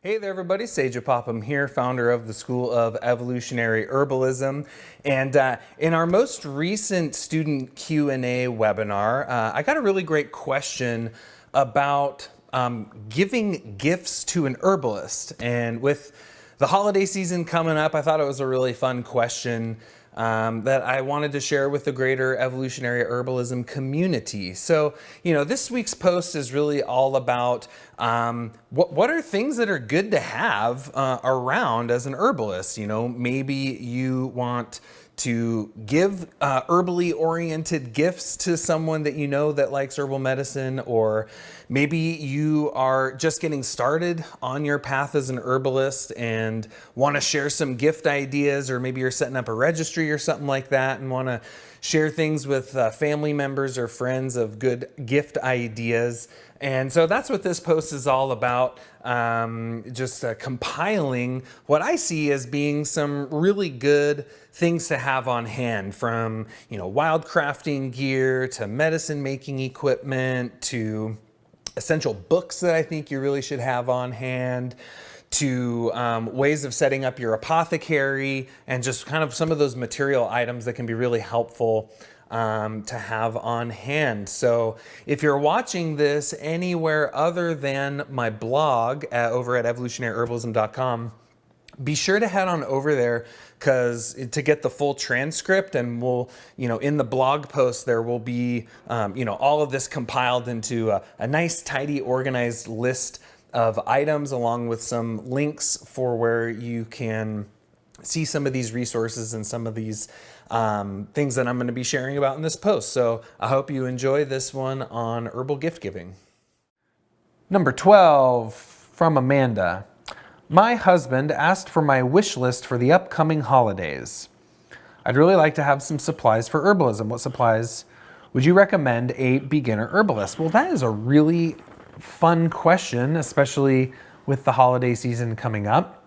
Hey there everybody, Sage Popham here, founder of the School of Evolutionary Herbalism. And in our most recent student Q&A webinar, I got a really great question about giving gifts to an herbalist. And with the holiday season coming up, I thought it was a really fun question that I wanted to share with the greater evolutionary herbalism community. So, this week's post is really all about what are things that are good to have around as an herbalist. Maybe you want to give herbally oriented gifts to someone that you know that likes herbal medicine, or maybe you are just getting started on your path as an herbalist and want to share some gift ideas, or maybe you're setting up a registry or something like that and want to share things with family members or friends of good gift ideas. And so that's what this post is all about, just compiling what I see as being some really good things to have on hand, from wild crafting gear to medicine making equipment to essential books that I think you really should have on hand, to ways of setting up your apothecary, and just kind of some of those material items that can be really helpful to have on hand. So if you're watching this anywhere other than my blog over at evolutionaryherbalism.com, be sure to head on over there to get the full transcript, and we'll, in the blog post there will be, all of this compiled into a nice, tidy, organized list of items, along with some links for where you can see some of these resources and some of these things that I'm going to be sharing about in this post. So I hope you enjoy this one on herbal gift giving. Number 12 from Amanda. My husband asked for my wish list for the upcoming holidays. I'd really like to have some supplies for herbalism. What supplies would you recommend a beginner herbalist? Well, that is a really fun question, especially with the holiday season coming up.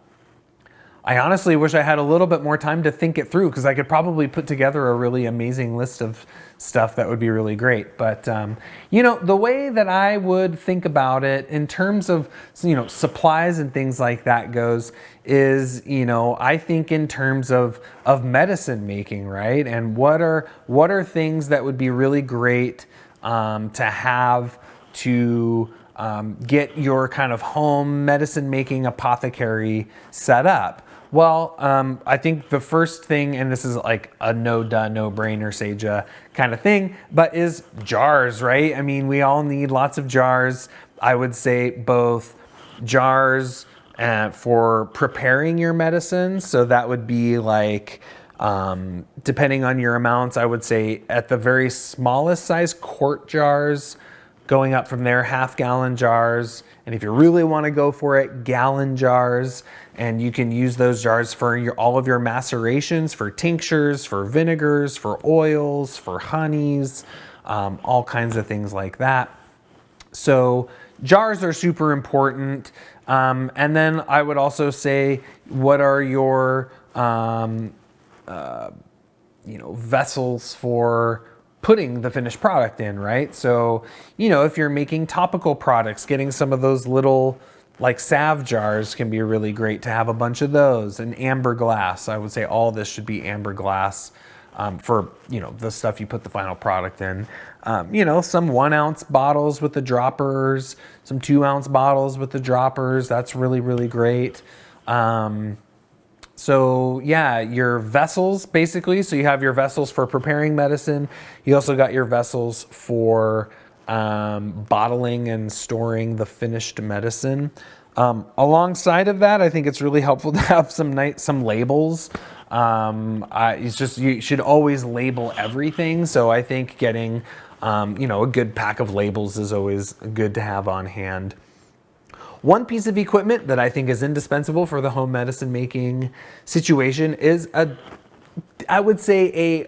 I honestly wish I had a little bit more time to think it through, because I could probably put together a really amazing list of stuff that would be really great. But, the way that I would think about it in terms of, supplies and things like that goes is, I think in terms of medicine making, right? And what are things that would be really great to have to get your kind of home medicine making apothecary set up. Well, I think the first thing, and this is like a no-brainer, Seja kind of thing, but is jars, right? I mean, we all need lots of jars. I would say both jars for preparing your medicine. So that would be like, depending on your amounts, I would say at the very smallest size, quart jars, going up from there, half-gallon jars, and if you really want to go for it, gallon jars. And you can use those jars for all of your macerations, for tinctures, for vinegars, for oils, for honeys, all kinds of things like that. So jars are super important. And then I would also say, what are your vessels for putting the finished product in, right? So, if you're making topical products, getting some of those little like salve jars can be really great to have a bunch of those. And amber glass, I would say all this should be amber glass for, the stuff you put the final product in. Some 1 ounce bottles with the droppers, some 2 ounce bottles with the droppers. That's really, really great. So yeah, your vessels basically. So you have your vessels for preparing medicine. You also got your vessels for bottling and storing the finished medicine. Alongside of that, I think it's really helpful to have some labels. You should always label everything. So I think getting a good pack of labels is always good to have on hand. One piece of equipment that I think is indispensable for the home medicine making situation is I would say a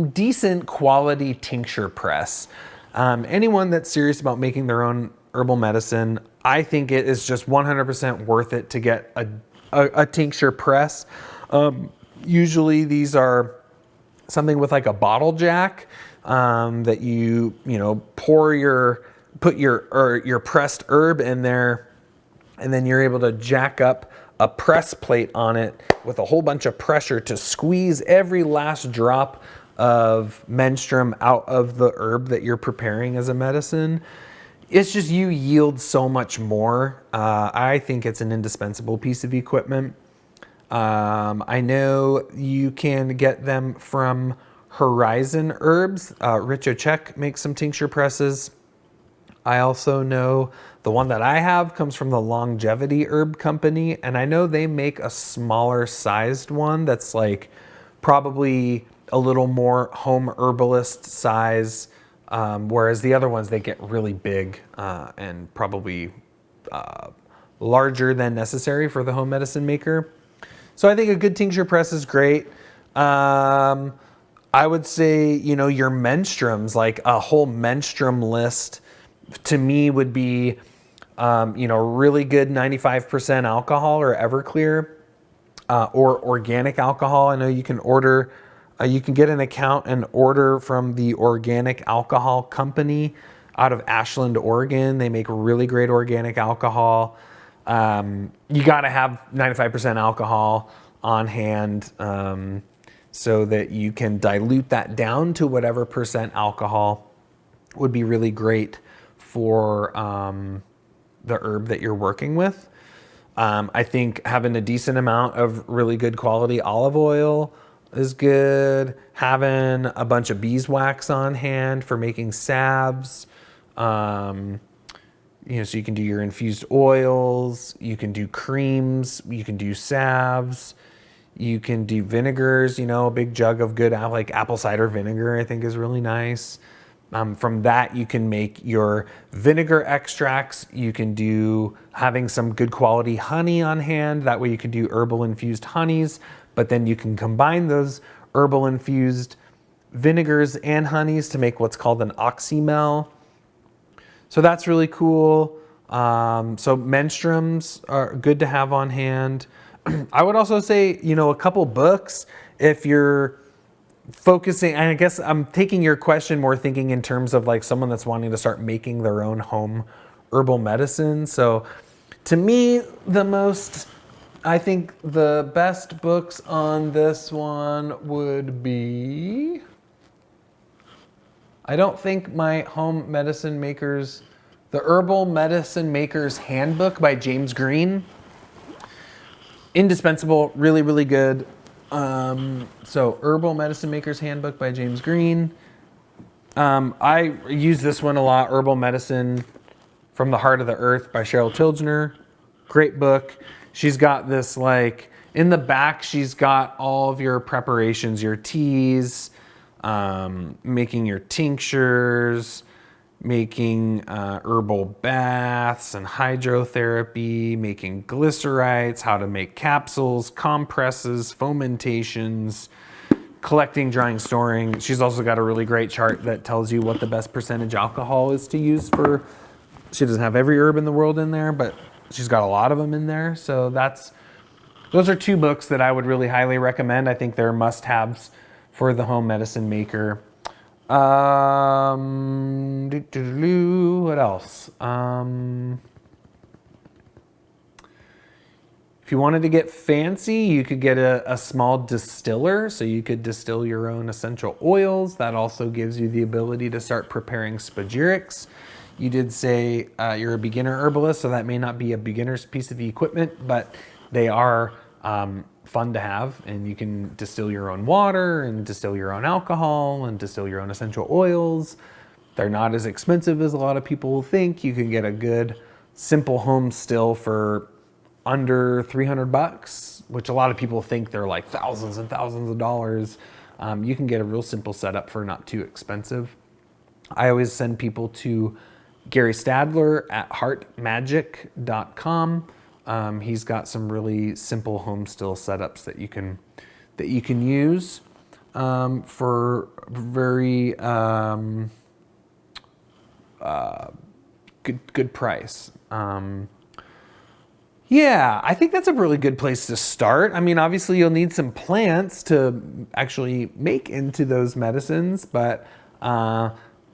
decent quality tincture press. Anyone that's serious about making their own herbal medicine, I think it is just 100% worth it to get a tincture press. Usually these are something with like a bottle jack that put your pressed herb in there and then you're able to jack up a press plate on it with a whole bunch of pressure to squeeze every last drop of menstruum out of the herb that you're preparing as a medicine. It's just, you yield so much more. I think it's an indispensable piece of equipment. I know you can get them from Horizon Herbs. Rich Ochek makes some tincture presses. I also know the one that I have comes from the Longevity Herb Company, and I know they make a smaller sized one that's like probably a little more home herbalist size, whereas the other ones, they get really big and probably larger than necessary for the home medicine maker. So I think a good tincture press is great. I would say, your menstruums, like a whole menstruum list to me would be, really good 95% alcohol or Everclear, or organic alcohol. I know you can order, you can get an account and order from the Organic Alcohol Company out of Ashland, Oregon. They make really great organic alcohol. You got to have 95% alcohol on hand, so that you can dilute that down to whatever percent alcohol would be really great for the herb that you're working with. I think having a decent amount of really good quality olive oil is good. Having a bunch of beeswax on hand for making salves. So you can do your infused oils, you can do creams, you can do salves, you can do vinegars. A big jug of good, like apple cider vinegar, I think is really nice. From that, you can make your vinegar extracts. You can do having some good quality honey on hand. That way you can do herbal infused honeys, but then you can combine those herbal infused vinegars and honeys to make what's called an oxymel. So that's really cool. So menstruums are good to have on hand. I would also say, a couple books if you're focusing, and I guess I'm taking your question more thinking in terms of like someone that's wanting to start making their own home herbal medicine. So to me, I think the best books on this one would be, I don't think my home medicine makers, the Herbal Medicine Maker's Handbook by James Green. Indispensable, really, really good. So Herbal Medicine Maker's Handbook by James Green. I use this one a lot, Herbal Medicine from the Heart of the Earth by Cheryl Tilgener. Great book. She's got this, like, in the back, she's got all of your preparations, your teas, making your tinctures, making herbal baths and hydrotherapy, making glycerites, how to make capsules, compresses, fomentations, collecting, drying, storing. She's also got a really great chart that tells you what the best percentage alcohol is to use for, she doesn't have every herb in the world in there, but she's got a lot of them in there. So those are two books that I would really highly recommend. I think they're must-haves for the home medicine maker. What else? If you wanted to get fancy, you could get a small distiller. So you could distill your own essential oils. That also gives you the ability to start preparing spagyrics. You did say you're a beginner herbalist, so that may not be a beginner's piece of equipment, but they are fun to have, and you can distill your own water and distill your own alcohol and distill your own essential oils. They're not as expensive as a lot of people think. You can get a good simple home still for under $300, which a lot of people think they're like thousands and thousands of dollars. You can get a real simple setup for not too expensive. I always send people to Gary Stadler at heartmagic.com. He's got some really simple home still setups that you can use for very good price. Yeah, I think that's a really good place to start. I mean, obviously you'll need some plants to actually make into those medicines, but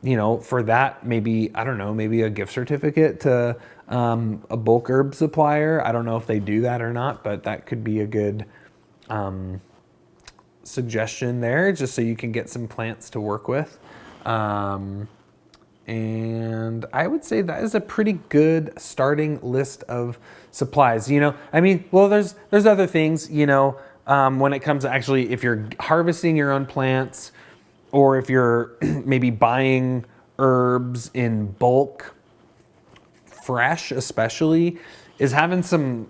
for that, maybe, I don't know, maybe a gift certificate to a bulk herb supplier. I don't know if they do that or not, but that could be a good suggestion there, just so you can get some plants to work with. And I would say that is a pretty good starting list of supplies. There's other things, when it comes to actually, if you're harvesting your own plants, or if you're maybe buying herbs in bulk, fresh especially, is having some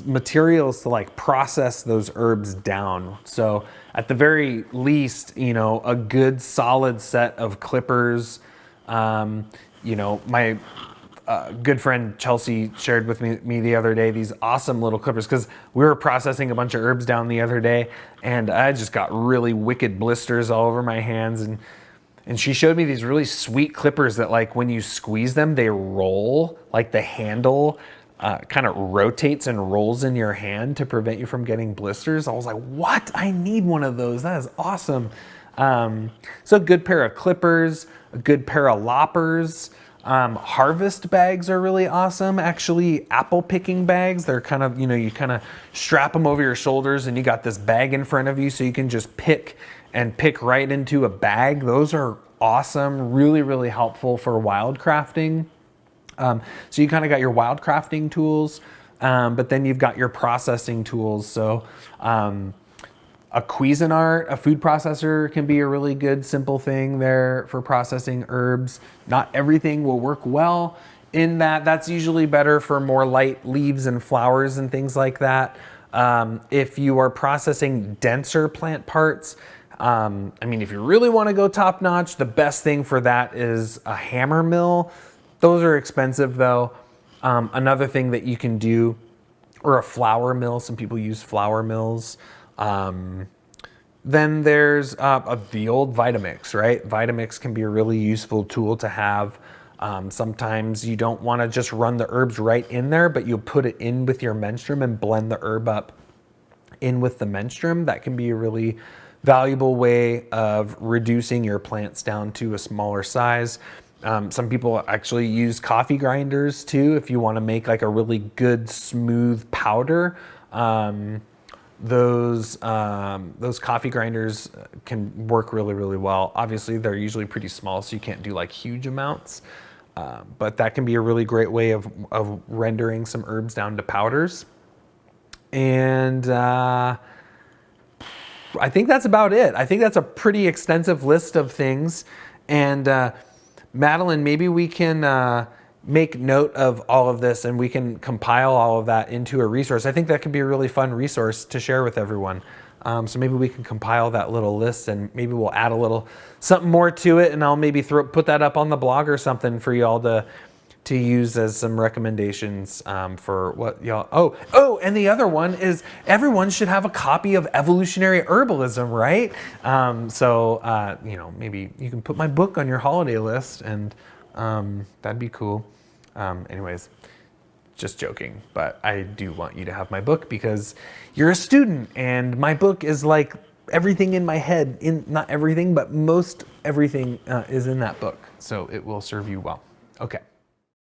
materials to like process those herbs down. So at the very least, a good solid set of clippers. My good friend Chelsea shared with me the other day these awesome little clippers, because we were processing a bunch of herbs down the other day, and I just got really wicked blisters all over my hands, and she showed me these really sweet clippers that, like, when you squeeze them, they roll, like the handle kind of rotates and rolls in your hand to prevent you from getting blisters. I was like, what? I need one of those. That is awesome. So a good pair of clippers, a good pair of loppers. Harvest bags are really awesome. Actually, apple picking bags, they're kind of, you kind of strap them over your shoulders and you got this bag in front of you, so you can just pick right into a bag. Those are awesome, really, really helpful for wild crafting. So you kind of got your wild crafting tools, but then you've got your processing tools. So a Cuisinart, a food processor, can be a really good simple thing there for processing herbs. Not everything will work well in that. That's usually better for more light leaves and flowers and things like that. If you are processing denser plant parts, if you really want to go top notch, the best thing for that is a hammer mill. Those are expensive though. Another thing that you can do, or a flour mill. Some people use flour mills. Then there's the old Vitamix, right? Vitamix can be a really useful tool to have. Sometimes you don't want to just run the herbs right in there, but you'll put it in with your menstruum and blend the herb up in with the menstruum. That can be a really valuable way of reducing your plants down to a smaller size. Some people actually use coffee grinders too, if you want to make like a really good smooth powder. Those coffee grinders can work really, really well. Obviously, they're usually pretty small, so you can't do like huge amounts. But that can be a really great way of rendering some herbs down to powders. And I think that's about it. I think that's a pretty extensive list of things. And Madeline, maybe we can make note of all of this and we can compile all of that into a resource. I think that could be a really fun resource to share with everyone. So maybe we can compile that little list, and maybe we'll add a little something more to it, and I'll maybe put that up on the blog or something for y'all to use as some recommendations for what y'all. Oh, and the other one is everyone should have a copy of Evolutionary Herbalism, right? Maybe you can put my book on your holiday list, and that'd be cool. Anyways, just joking, but I do want you to have my book because you're a student, and my book is like everything in my head. Not everything, but most everything is in that book, so it will serve you well. Okay.